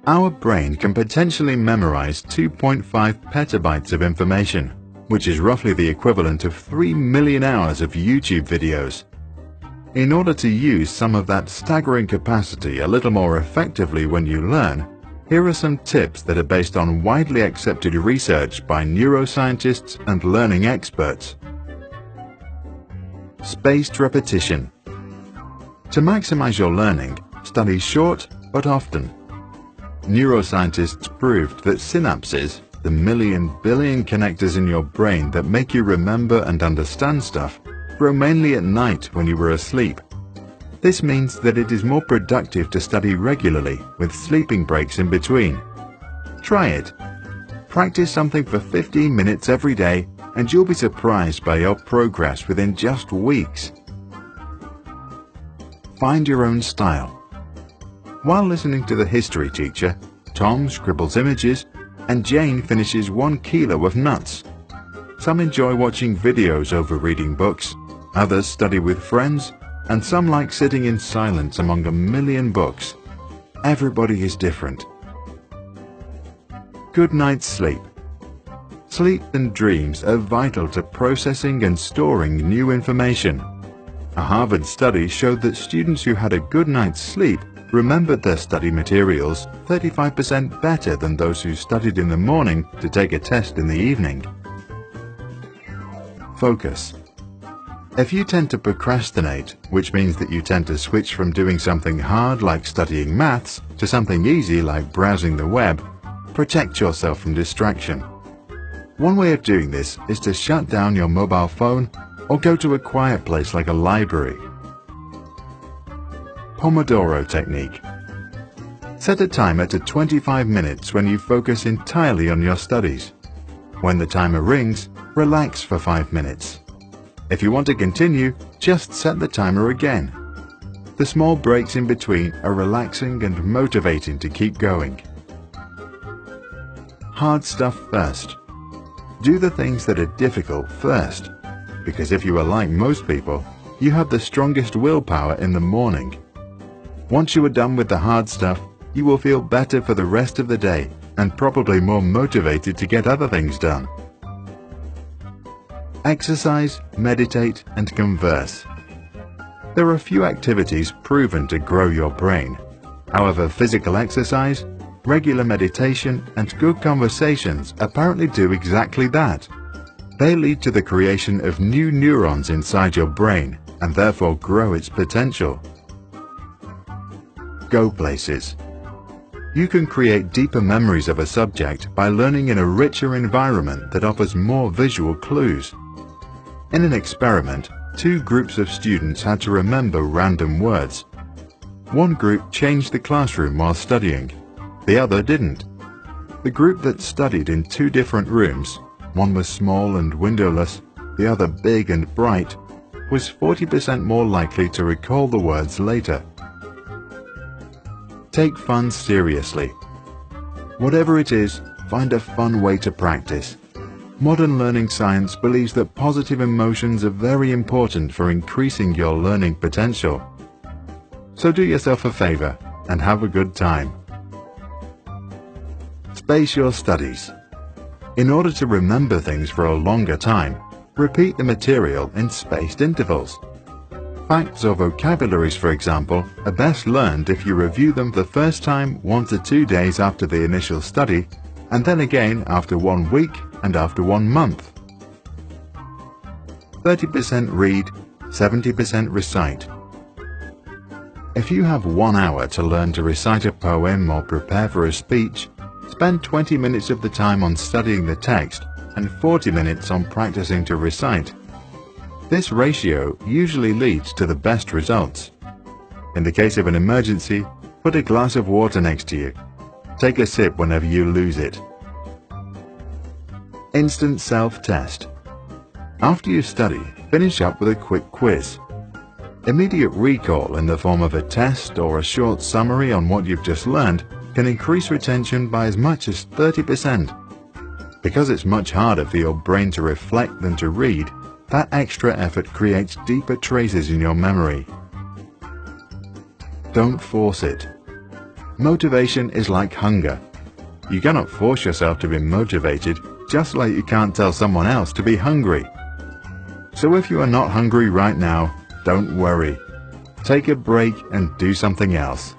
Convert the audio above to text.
Our brain can potentially memorize 2.5 petabytes of information, which is roughly the equivalent of 3 million hours of YouTube videos. In order to use some of that staggering capacity a little more effectively when you learn, here are some tips that are based on widely accepted research by neuroscientists and learning experts. Spaced repetition. To maximize your learning, study short but often. Neuroscientists proved that synapses, the million billion connectors in your brain that make you remember and understand stuff, grow mainly at night when you were asleep. This means that it is more productive to study regularly with sleeping breaks in between. Try it. Practice something for 15 minutes every day and you'll be surprised by your progress within just weeks. Find your own style. While listening to the history teacher, Tom scribbles images and Jane finishes 1 kilo of nuts. Some enjoy watching videos over reading books, others study with friends, and some like sitting in silence among a million books. Everybody is different. Good night's sleep. Sleep and dreams are vital to processing and storing new information. A Harvard study showed that students who had a good night's sleep remembered their study materials 35% better than those who studied in the morning to take a test in the evening. Focus. If you tend to procrastinate, which means that you tend to switch from doing something hard like studying maths to something easy like browsing the web, protect yourself from distraction. One way of doing this is to shut down your mobile phone or go to a quiet place like a library. Pomodoro technique. Set a timer to 25 minutes when you focus entirely on your studies. When the timer rings, relax for 5 minutes. If you want to continue, just set the timer again. The small breaks in between are relaxing and motivating to keep going. Hard stuff first. Do the things that are difficult first, because if you are like most people, you have the strongest willpower in the morning. Once you are done with the hard stuff, you will feel better for the rest of the day and probably more motivated to get other things done. Exercise, meditate, and converse. There are few activities proven to grow your brain. However, physical exercise, regular meditation, and good conversations apparently do exactly that. They lead to the creation of new neurons inside your brain and therefore grow its potential. Go places. You can create deeper memories of a subject by learning in a richer environment that offers more visual clues. In an experiment, 2 groups of students had to remember random words. One group changed the classroom while studying. The other didn't. The group that studied in 2 different rooms, one was small and windowless, the other big and bright, was 40% more likely to recall the words later. Take fun seriously. Whatever it is, find a fun way to practice. Modern learning science believes that positive emotions are very important for increasing your learning potential. So do yourself a favor and have a good time. Space your studies. In order to remember things for a longer time, repeat the material in spaced intervals. Facts or vocabularies, for example, are best learned if you review them the first time 1 to 2 days after the initial study, and then again after 1 week and after 1 month. 30% read, 70% recite. If you have 1 hour to learn to recite a poem or prepare for a speech, spend 20 minutes of the time on studying the text and 40 minutes on practicing to recite. This ratio usually leads to the best results. In the case of an emergency, put a glass of water next to you. Take a sip whenever you lose it. Instant self-test. After you study, finish up with a quick quiz. Immediate recall in the form of a test or a short summary on what you've just learned can increase retention by as much as 30%. Because it's much harder for your brain to reflect than to read, that extra effort creates deeper traces in your memory. Don't force it. Motivation is like hunger. You cannot force yourself to be motivated, just like you can't tell someone else to be hungry. So if you are not hungry right now, don't worry. Take a break and do something else.